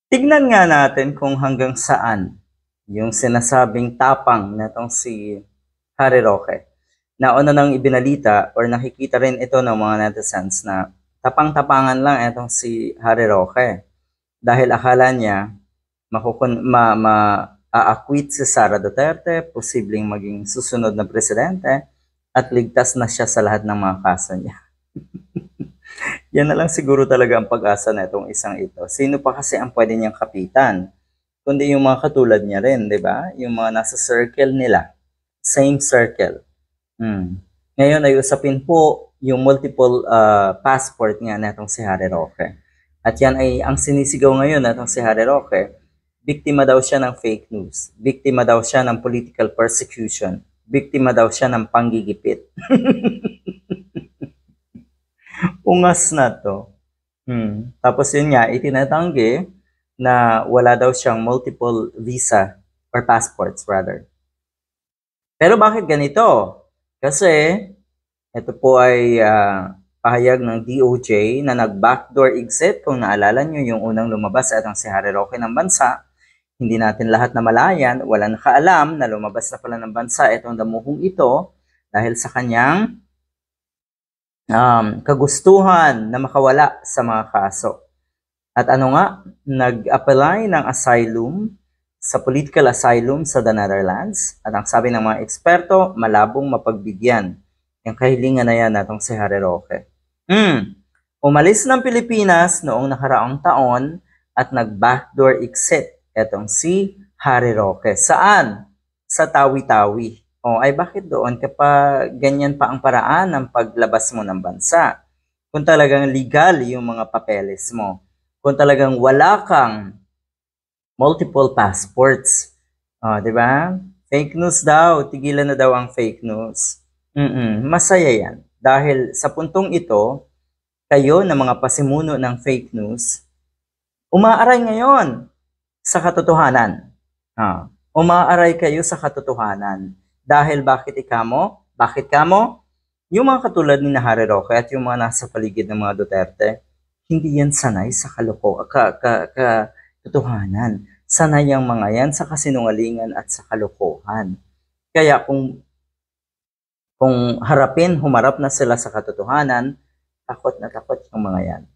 Tignan nga natin kung hanggang saan yung sinasabing tapang netong si Harry Roque. Nauna nang ibinalita or nakikita rin ito ng mga netizens na tapang-tapangan lang itong si Harry Roque dahil akala niya ma-acquit si Sara Duterte, posibleng maging susunod na presidente at ligtas na siya sa lahat ng mga kaso niya. Yan na lang siguro talaga ang pag-asa na itong isang ito. Sino pa kasi ang pwede niyang kapitan? Kundi yung mga katulad niya rin, di ba? Yung mga nasa circle nila. Same circle. Hmm. Ngayon ay usapin po yung multiple passport nga natong si Harry Roque. At yan ay ang sinisigaw ngayon natong si Harry Roque. Biktima daw siya ng fake news. Biktima daw siya ng political persecution. Biktima daw siya ng panggigipit. Ungas na to. Tapos yun nga, itinatanggi na wala daw siyang multiple visa or passports rather. Pero bakit ganito? Kasi ito po ay pahayag ng DOJ na nag-backdoor exit. Kung naalala nyo, yung unang lumabas at ang si Harry Roque ng bansa, hindi natin lahat na malayan, wala nakaalam na lumabas na pala ng bansa itong damuhong ito dahil sa kanyang kagustuhan na makawala sa mga kaso. At ano nga, nag-apply ng asylum sa political asylum sa the Netherlands. At ang sabi ng mga eksperto, malabong mapagbigyan yung kahilingan na yan natong si Harry Roque. Umalis ng Pilipinas noong nakaraang taon at nag-backdoor exit etong si Harry Roque. Saan? Sa Tawi-Tawi. Ay bakit doon kapag ganyan pa ang paraan ng paglabas mo ng bansa? Kung talagang legal yung mga papeles mo. Kung talagang wala kang multiple passports. Di ba? Fake news daw. Tigilan na daw ang fake news. Masaya yan. Dahil sa puntong ito, kayo na mga pasimuno ng fake news, umaaray ngayon sa katotohanan. Umaaray kayo sa katotohanan. Dahil bakit ikamo? Bakit kamo? Yung mga katulad ni Harry Roque at yung mga nasa paligid ng mga Duterte, hindi yan sanay sa katotohanan. Sanay ang mga yan sa kasinungalingan at sa kalokohan. Kaya kung humarap na sila sa katotohanan, takot na takot yung mga yan.